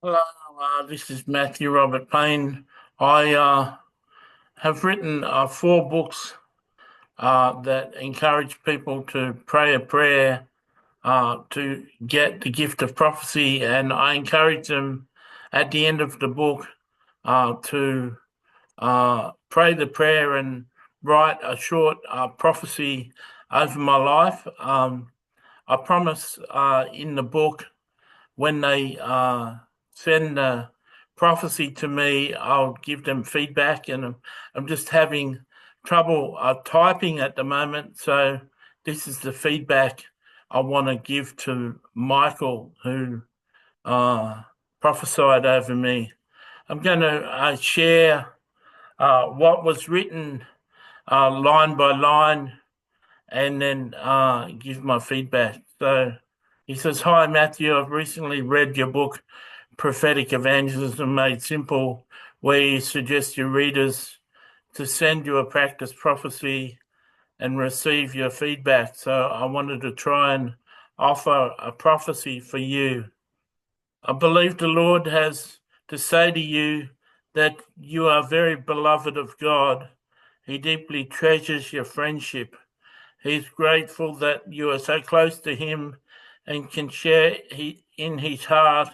Hello, this is Matthew Robert Payne. I have written 4 books that encourage people to pray a prayer to get the gift of prophecy, and I encourage them at the end of the book to pray the prayer and write a short prophecy over my life. I promise in the book when they send a prophecy to me, I'll give them feedback, and I'm just having trouble typing at the moment. So this is the feedback I want to give to Michael, who prophesied over me. I'm going to share what was written line by line, and then give my feedback. So he says, "Hi, Matthew. I've recently read your book, Prophetic Evangelism Made Simple, where you suggest your readers to send you a practice prophecy and receive your feedback. So I wanted to try and offer a prophecy for you. I believe the Lord has to say to you that you are very beloved of God. He deeply treasures your friendship. He's grateful that you are so close to him and can share in his heart,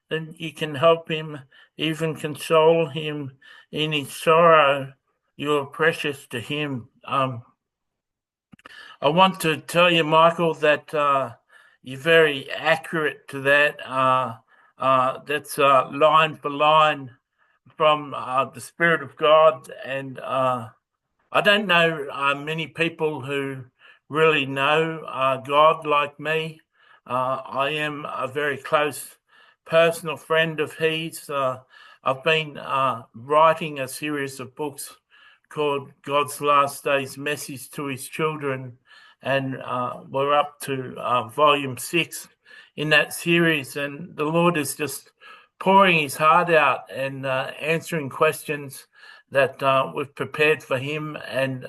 that you can help him, even console him in his sorrow. You are precious to him." I want to tell you, Michael, that you're very accurate to that. That's line for line from the Spirit of God, and I don't know many people who really know God like me. I am a very close personal friend of his. I've been writing a series of books called God's Last Days Message to His Children, and we're up to volume 6 in that series, and the Lord is just pouring his heart out and answering questions that we've prepared for him. And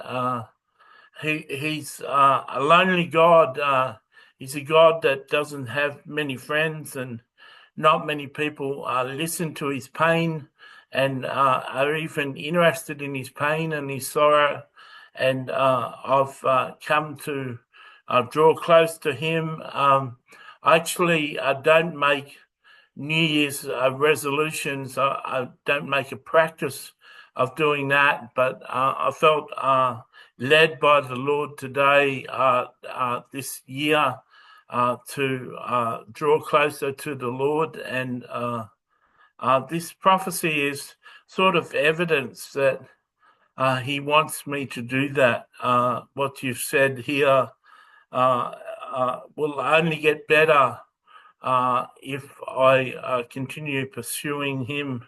he's a lonely God. He's a God that doesn't have many friends, and not many people listen to his pain and are even interested in his pain and his sorrow. And I've come to draw close to him. Actually, I don't make New Year's resolutions. I don't make a practice of doing that, but I felt led by the Lord today, this year, to draw closer to the Lord. And this prophecy is sort of evidence that he wants me to do that. What you've said here will only get better if I continue pursuing him.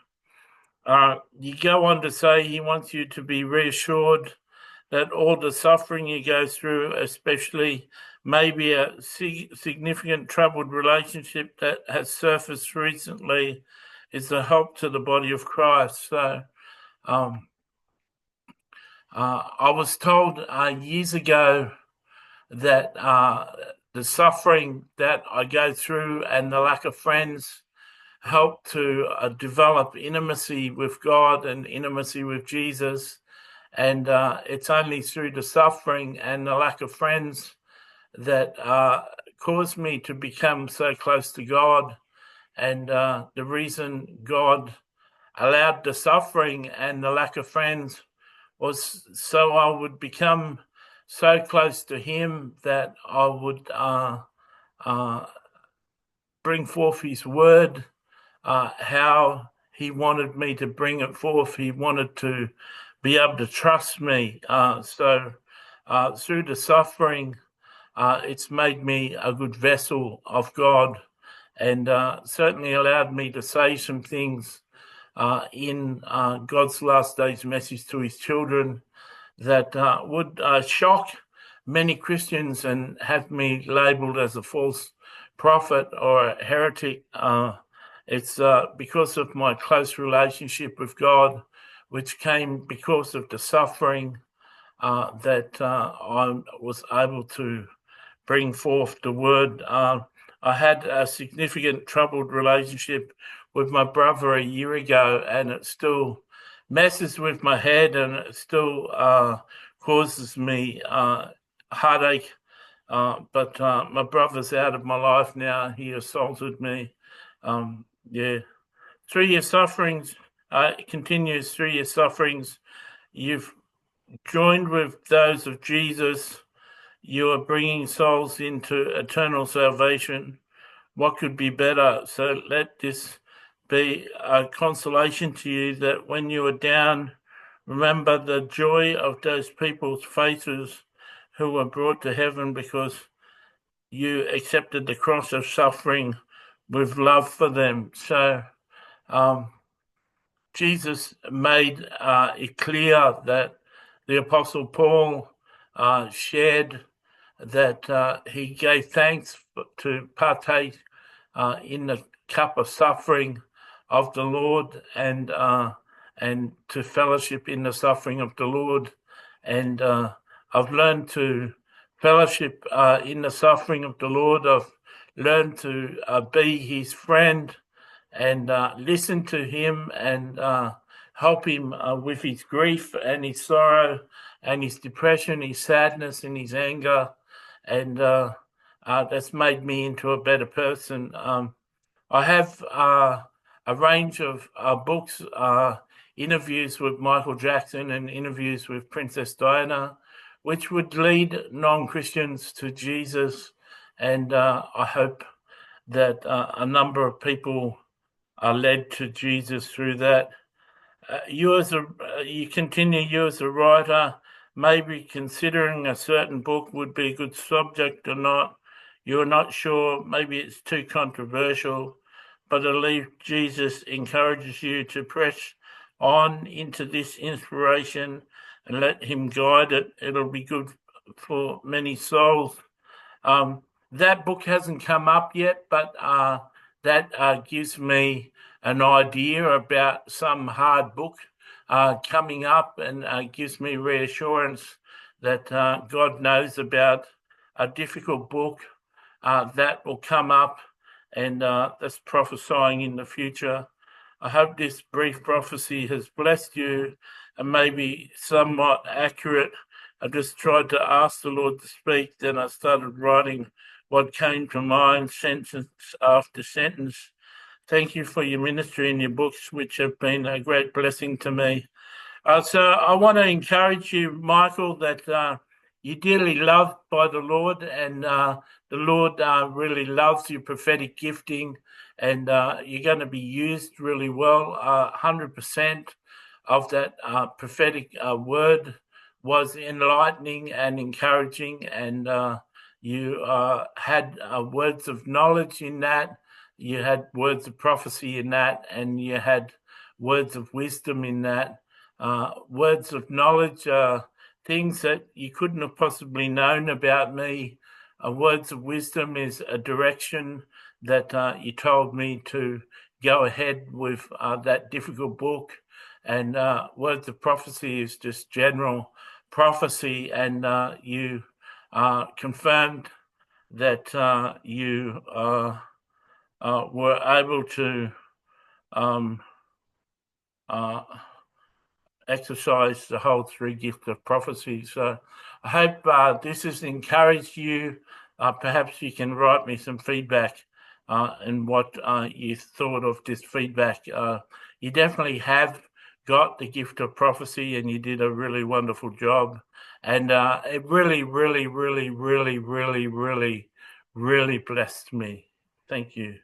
You go on to say he wants you to be reassured that all the suffering you go through, especially maybe a significant troubled relationship that has surfaced recently, is a help to the body of Christ. So I was told years ago that the suffering that I go through and the lack of friends help to develop intimacy with God and intimacy with Jesus. And it's only through the suffering and the lack of friends that caused me to become so close to God. And the reason God allowed the suffering and the lack of friends was so I would become so close to him that I would bring forth his word, how he wanted me to bring it forth. He wanted to be able to trust me. So through the suffering, it's made me a good vessel of God, and certainly allowed me to say some things in God's Last Days Message to His Children that would shock many Christians and have me labelled as a false prophet or a heretic. It's because of my close relationship with God, which came because of the suffering, that I was able to bring forth the word. I had a significant troubled relationship with my brother a year ago, and it still messes with my head, and it still causes me heartache. But my brother's out of my life now. He assaulted me. Yeah, 3 year sufferings continues. 3 year sufferings. You've joined with those of Jesus. You are bringing souls into eternal salvation. What could be better? So let this be a consolation to you that when you are down, remember the joy of those people's faces who were brought to heaven because you accepted the cross of suffering with love for them. So Jesus made it clear that the Apostle Paul shared that he gave thanks to partake in the cup of suffering of the Lord and to fellowship in the suffering of the Lord. And I've learned to fellowship in the suffering of the Lord. I've learned to be his friend and listen to him and help him with his grief and his sorrow and his depression, his sadness and his anger. And that's made me into a better person. I have a range of books, interviews with Michael Jackson and interviews with Princess Diana, which would lead non-Christians to Jesus. And I hope that a number of people are led to Jesus through that. You as a writer, maybe considering a certain book would be a good subject or not. You're not sure, maybe it's too controversial, but I believe Jesus encourages you to press on into this inspiration and let him guide it. It'll be good for many souls. That book hasn't come up yet, but that gives me an idea about some hard book coming up and gives me reassurance that God knows about a difficult book that will come up and that's prophesying in the future. I hope this brief prophecy has blessed you and maybe somewhat accurate. I just tried to ask the Lord to speak, then I started writing what came to mind, sentence after sentence. Thank you for your ministry and your books, which have been a great blessing to me. So I want to encourage you, Michael, that you're dearly loved by the Lord, and the Lord really loves your prophetic gifting, and you're going to be used really well. 100% of that prophetic word was enlightening and encouraging, and you had words of knowledge in that, you had words of prophecy in that, and you had words of wisdom in that. Words of knowledge, things that you couldn't have possibly known about me. Words of wisdom is a direction that you told me to go ahead with that difficult book. And words of prophecy is just general prophecy. And you confirmed that you were able to exercise the whole three gifts of prophecy. So I hope this has encouraged you. Perhaps you can write me some feedback and what you thought of this feedback. You definitely have got the gift of prophecy and you did a really wonderful job. And it really, really, really, really, really, really, really blessed me. Thank you.